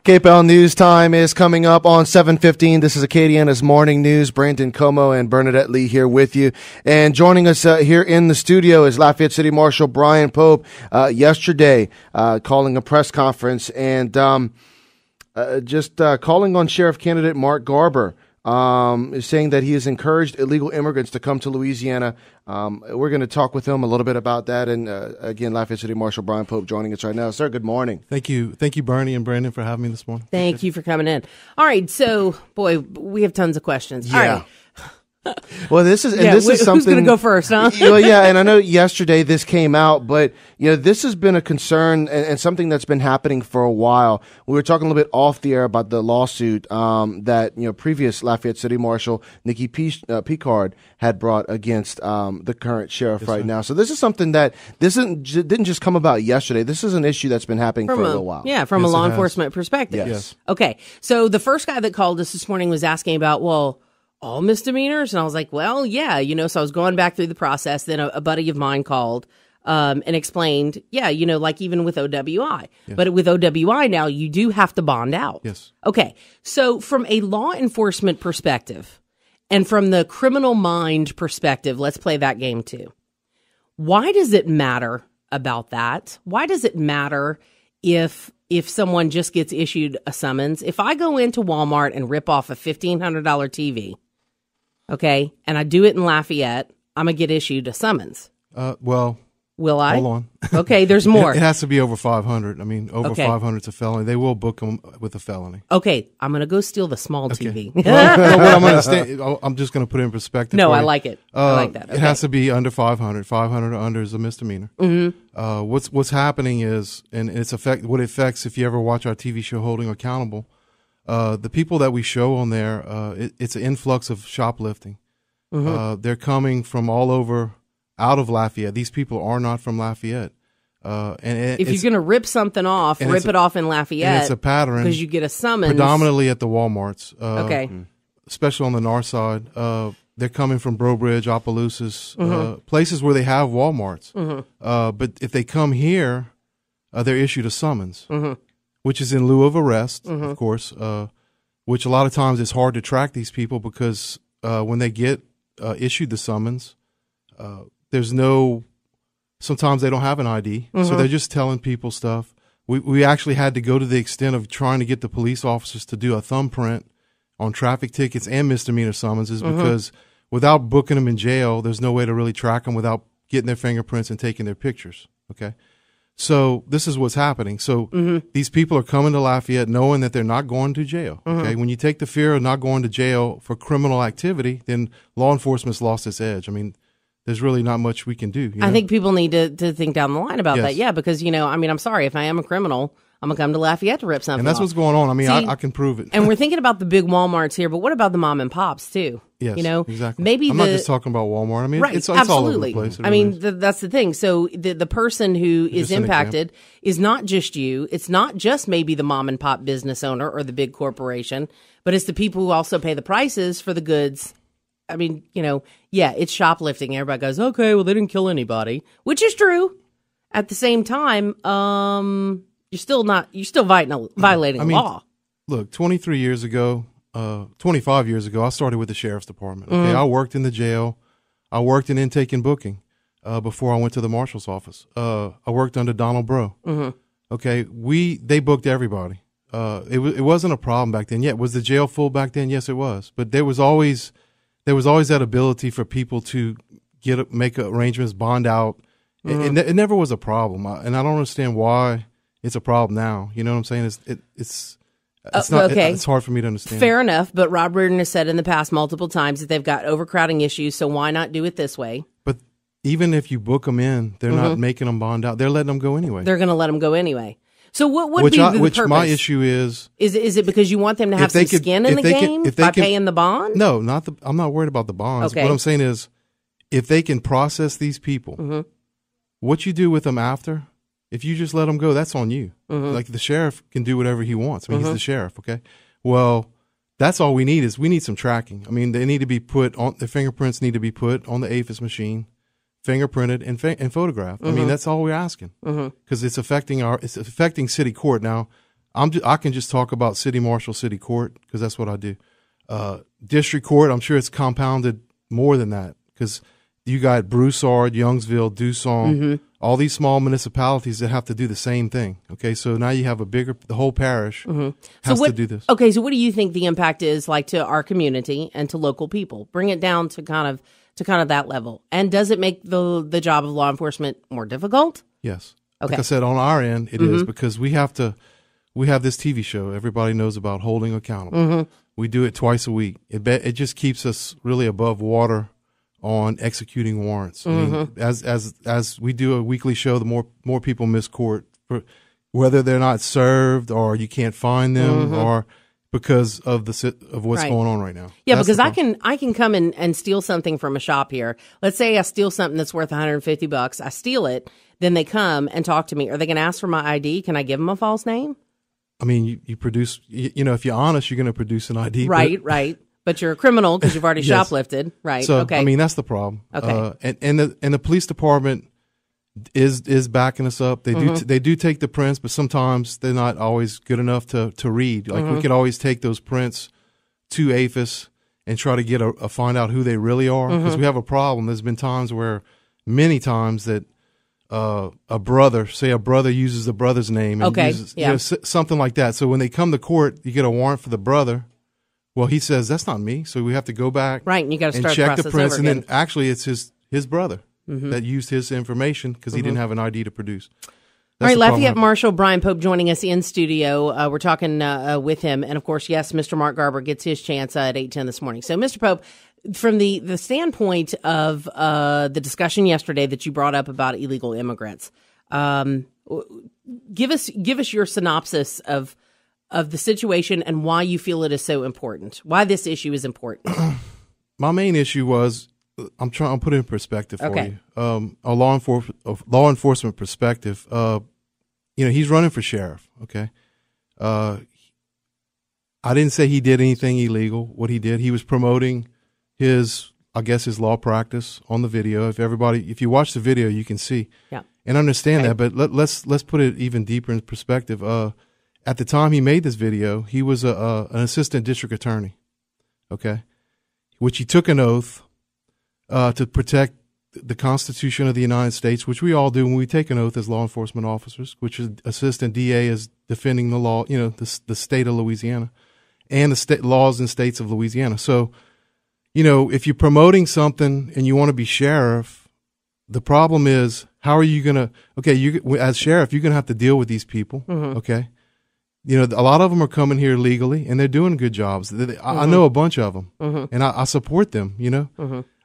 KPEL News Time is coming up on 7:15. This is Acadiana's Morning News. Brandon Como and Bernadette Lee here with you. And joining us here in the studio is Lafayette City Marshal Brian Pope, yesterday calling a press conference and just calling on Sheriff candidate Mark Garber, is saying that he has encouraged illegal immigrants to come to Louisiana. We're going to talk with him a little bit about that. And again, Lafayette City Marshal Brian Pope joining us right now. Sir, good morning. Thank you, Bernie and Brandon, for having me this morning. Thank you for coming in. All right, so, boy, we have tons of questions. Yeah. All right. Well, this is something. Who's going to go first, huh? Well, yeah, and I know yesterday this came out, but this has been a concern and something that's been happening for a while. We were talking a little bit off the air about the lawsuit that previous Lafayette City Marshal Nikki Picard had brought against the current sheriff now. So this is something that didn't just come about yesterday. This is an issue that's been happening for a little while. Yeah, from a law enforcement perspective. Yes. Okay, so the first guy that called us this morning was asking about, all misdemeanors? And I was like, well, yeah, so I was going back through the process. Then a buddy of mine called and explained, like even with OWI. Yeah. But with OWI now, you do have to bond out. Yes. Okay. So from a law enforcement perspective and from the criminal mind perspective, let's play that game too. Why does it matter about that? Why does it matter if someone just gets issued a summons? If I go into Walmart and rip off a $1,500 TV, okay, and I do it in Lafayette, I'm going to get issued a summons. Will I? Hold on. Okay, there's more. It has to be over 500. I mean, over 500 is a felony. They will book them with a felony. Okay, I'm going to go steal the small TV. I'm just going to put it in perspective. No, I like it. I like that. Okay. It has to be under 500. 500 or under is a misdemeanor. Mm-hmm. What's happening is, and what it affects if you ever watch our TV show Holding Accountable, the people that we show on there, it's an influx of shoplifting. Mm-hmm. They're coming from all over, out of Lafayette. These people are not from Lafayette. If you're going to rip something off, rip it off in Lafayette. And it's a pattern. Because you get a summons. Predominantly at the Walmarts. Okay. Especially on the north side. They're coming from Brobridge, Opelousas, places where they have Walmarts. Mm-hmm. But if they come here, they're issued a summons, which is in lieu of arrest, of course, which a lot of times it's hard to track these people because when they get issued the summons, sometimes they don't have an ID, so they're just telling people stuff. We actually had to go to the extent of trying to get the police officers to do a thumbprint on traffic tickets and misdemeanor summonses because without booking them in jail, there's no way to really track them without getting their fingerprints and taking their pictures. Okay. So this is what's happening. So these people are coming to Lafayette knowing that they're not going to jail. Okay. When you take the fear of not going to jail for criminal activity, then law enforcement's lost its edge. I mean, there's really not much we can do. I think people need to think down the line about that. Yeah, because, I'm sorry, if I am a criminal, I'm going to come to Lafayette to rip something And that's off. what's going on. I mean, I can prove it. And we're thinking about the big Walmarts here, but what about the mom and pops, too? Yes, exactly. Maybe I'm not just talking about Walmart. I mean, right, it's absolutely. all over the place. I mean, that's the thing. So the person who is impacted is not just you. It's not just maybe the mom and pop business owner or the big corporation, but it's the people who also pay the prices for the goods. I mean, it's shoplifting. Everybody goes, okay, well, they didn't kill anybody, which is true. At the same time, you're still violating the law. Look, 25 years ago, I started with the sheriff's department. Okay, I worked in the jail. I worked in intake and booking before I went to the marshal's office. I worked under Donald Bro. Okay, they booked everybody. It wasn't a problem back then. Yeah, was the jail full back then? Yes, it was. But there was always that ability for people to make arrangements, bond out. It never was a problem, and I don't understand why it's a problem now. You know what I'm saying? It's not. Okay. It's hard for me to understand. Fair enough, but Rob Reardon has said in the past multiple times that they've got overcrowding issues, so why not do it this way? But even if you book them in, they're not making them bond out. They're letting them go anyway. They're going to let them go anyway. So what would be the purpose? Which my issue is it because you want them to have some skin in the game by paying the bond? No, I'm not worried about the bonds. Okay. What I'm saying is, if they can process these people, what you do with them after, if you just let them go, that's on you. Like the sheriff can do whatever he wants. I mean, he's the sheriff. Okay. Well, that's all we need some tracking. I mean, they need to be the fingerprints need to be put on the APHIS machine, fingerprinted and photographed. I mean, that's all we're asking because it's affecting city court. Now, I can just talk about city marshal, city court, because that's what I do. District court, I'm sure it's compounded more than that, because you got Broussard, Youngsville, Dusson, all these small municipalities that have to do the same thing. Okay, so now you have the whole parish has to do this. Okay, so what do you think the impact is like to our community and to local people? Bring it down to kind of that level. And does it make the job of law enforcement more difficult? Yes. Okay. Like I said, on our end, it is, because we have this TV show everybody knows about, Holding Accountable. We do it twice a week. It just keeps us really above water on executing warrants. I mean, as we do a weekly show, the more people miss court, whether they're not served or you can't find them, or because of what's going on right now. Yeah, that's because I can come in and steal something from a shop here. Let's say I steal something that's worth $150. I steal it. Then they come and talk to me. Are they going to ask for my ID? Can I give them a false name? I mean, you produce, if you're honest, you're going to produce an ID. Right. But you're a criminal because you've already shoplifted. Right. So, okay. I mean, that's the problem. Okay. And the police department is backing us up. They do take the prints, but sometimes they're not always good enough to read. Like we could always take those prints to APHIS and try to find out who they really are, because we have a problem. There's been many times that a brother uses the brother's name and uses, something like that. So when they come to court, you get a warrant for the brother. Well, he says that's not me, so we have to go back, right? And you got to start check the prints, and then actually it's his brother that used his information because he didn't have an ID to produce. All right, Lafayette Marshal Brian Pope joining us in studio. We're talking with him, and of course, yes, Mr. Mark Garber gets his chance at 8:10 this morning. So, Mr. Pope, from the standpoint of the discussion yesterday that you brought up about illegal immigrants, give us your synopsis of the situation and why you feel it is so important, why this issue is important. My main issue was, I'm trying to put it in perspective for you. A law enforcement perspective. He's running for sheriff. Okay. I didn't say he did anything illegal. What he did, he was promoting his law practice on the video. If you watch the video, you can see and understand that. But let's put it even deeper in perspective. At the time he made this video, he was an assistant district attorney. Okay. Which he took an oath to protect the Constitution of the United States, which we all do when we take an oath as law enforcement officers, which is assistant DA is defending the law, the state of Louisiana and the state laws and states of Louisiana. So, if you're promoting something and you want to be sheriff, the problem is, how are you going to, as sheriff, you're going to have to deal with these people. Okay. A lot of them are coming here legally and they're doing good jobs. I know a bunch of them and I support them,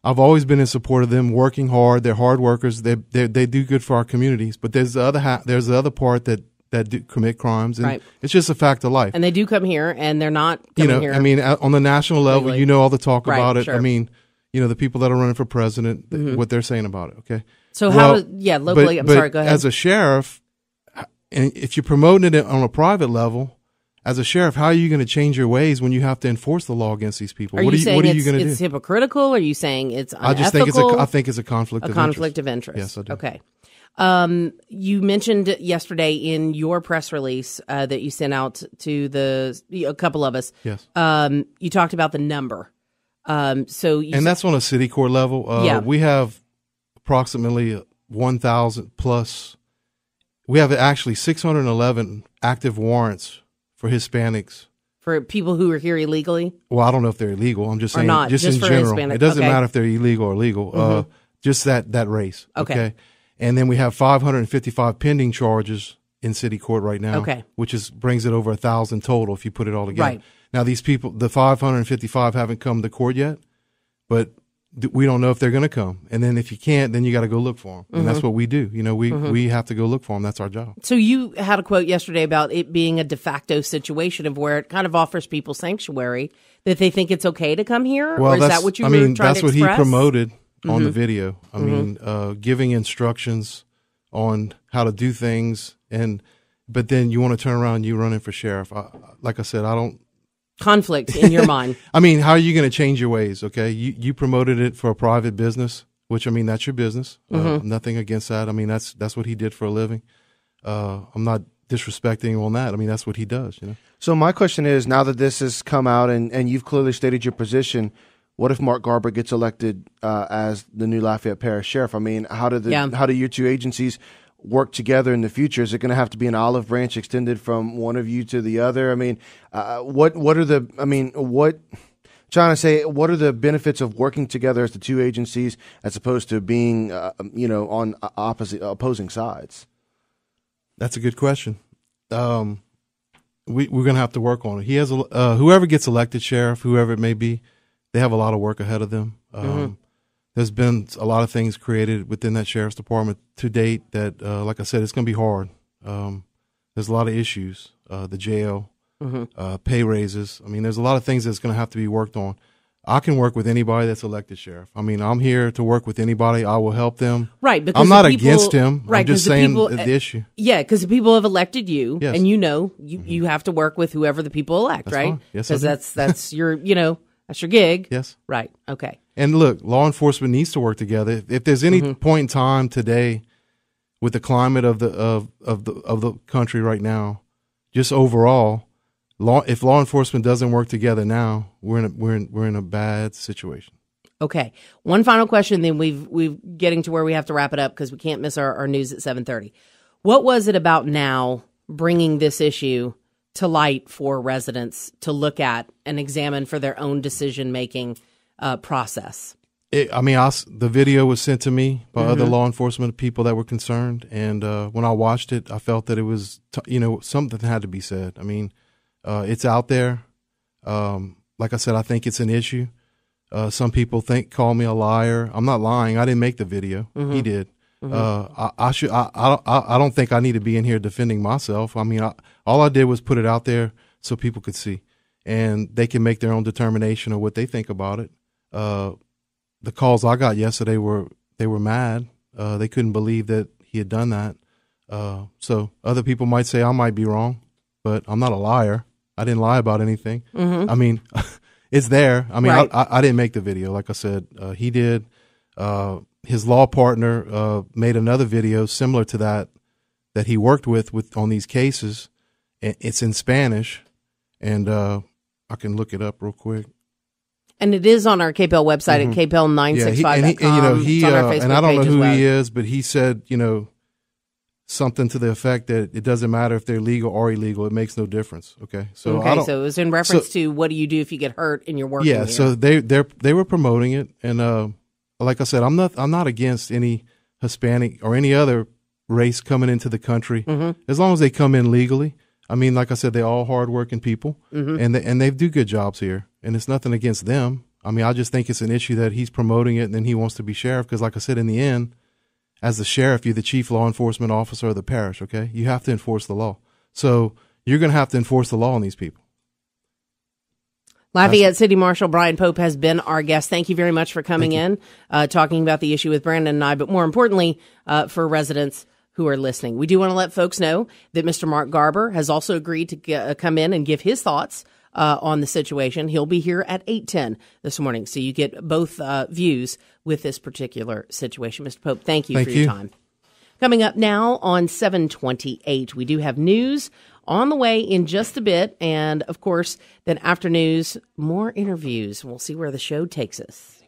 I've always been in support of them, working hard. They're hard workers. They do good for our communities. But there's the other part that do commit crimes, and it's just a fact of life. And they do come here, and they're not coming here. I mean, on the national level, legally. all the talk about it. Sure. I mean, the people that are running for president, what they're saying about it. Okay. So locally, sorry, go ahead. As a sheriff, and if you're promoting it on a private level, as a sheriff, how are you going to change your ways when you have to enforce the law against these people? What are you going to do? It's hypocritical? Are you saying it's unethical? I think it's a conflict of interest. A conflict of interest. Yes, I do. Okay. You mentioned yesterday in your press release that you sent out to a couple of us. Yes. You talked about the number. And that's on a city court level. We have approximately 1,000 plus. We have actually 611 active warrants for Hispanics. For people who are here illegally? Well, I don't know if they're illegal. I'm just saying, not, just in general. Hispanic. It doesn't matter if they're illegal or legal. Just that race. Okay. And then we have 555 pending charges in city court right now. Okay. Which brings it over 1,000 total if you put it all together. Right. Now, these people, the 555 haven't come to court yet, but we don't know if they're going to come. And then if you can't, then you got to go look for them. And that's what we do. We have to go look for them. That's our job. So you had a quote yesterday about it being a de facto situation of where it kind of offers people sanctuary, that they think it's okay to come here? Well, or is that what you were trying to express? That's what he promoted on the video. I mean, giving instructions on how to do things. But then you want to turn around and you running for sheriff. Like I said, I don't. Conflict in your mind. I mean, how are you going to change your ways? Okay. You promoted it for a private business, which, I mean, that's your business. Nothing against that. I mean, that's what he did for a living. I'm not disrespecting on that. I mean, that's what he does, you know. So my question is, now that this has come out and you've clearly stated your position, what if Mark Garber gets elected as the new Lafayette Parish Sheriff? I mean, how do your two agencies work together in the future? Is it going to have to be an olive branch extended from one of you to the other? I mean, what are the benefits of working together as the two agencies as opposed to being, on opposing sides? That's a good question. We're going to have to work on it. He has whoever gets elected sheriff, whoever it may be, they have a lot of work ahead of them. There's been a lot of things created within that sheriff's department to date that, like I said, it's going to be hard. There's a lot of issues. The jail, pay raises. I mean, there's a lot of things that's going to have to be worked on. I can work with anybody that's elected sheriff. I mean, I'm here to work with anybody. I will help them. Right. Because I'm not against him. Right, I'm just saying the issue. Yeah, because the people have elected you, yes. and you have to work with whoever the people elect, that's right? Fine. Yes, because that's your that's your gig. Yes. Right. Okay. And look, law enforcement needs to work together. If there's any point in time today, with the climate of the country right now, just overall, if law enforcement doesn't work together now, we're in a bad situation. Okay. One final question, then we've getting to where we have to wrap it up because we can't miss our news at 7:30. What was it about now bringing this issue to light for residents to look at and examine for their own decision-making process? The video was sent to me by other law enforcement people that were concerned, and when I watched it, I felt that it was, something had to be said. I mean, it's out there. Like I said, I think it's an issue. Some people call me a liar. I'm not lying. I didn't make the video. He did. I don't think I need to be in here defending myself. I mean, all I did was put it out there so people could see, and they can make their own determination of what they think about it. The calls I got yesterday were mad. They couldn't believe that he had done that. So other people might say I might be wrong, but I'm not a liar. I didn't lie about anything. I mean, it's there. I mean, right. I didn't make the video. Like I said, he did. His law partner made another video similar to that he worked with on these cases. It's in Spanish, and I can look it up real quick. And it is on our KPEL website at kpel965.com. Yeah, and I don't know who he is, but he said, something to the effect that it doesn't matter if they're legal or illegal; it makes no difference. Okay, so so it was in reference to what do you do if you get hurt in your work? Yeah, so they were promoting it, and like I said, I'm not against any Hispanic or any other race coming into the country as long as they come in legally. I mean, like I said, they're all hardworking people, and they do good jobs here, and it's nothing against them. I mean, I just think it's an issue that he's promoting it, and then he wants to be sheriff because, like I said, in the end, as the sheriff, you're the chief law enforcement officer of the parish, okay? You have to enforce the law. So you're going to have to enforce the law on these people. Lafayette City Marshal Brian Pope has been our guest. Thank you very much for coming in, talking about the issue with Brandon and I, but more importantly, for residents who are listening. We do want to let folks know that Mr. Mark Garber has also agreed to come in and give his thoughts on the situation. He'll be here at 8:10 this morning, so you get both views with this particular situation. Mr. Pope, thank you for your time. Coming up now on 7:28, we do have news on the way in just a bit, and of course, then after news, more interviews. We'll see where the show takes us.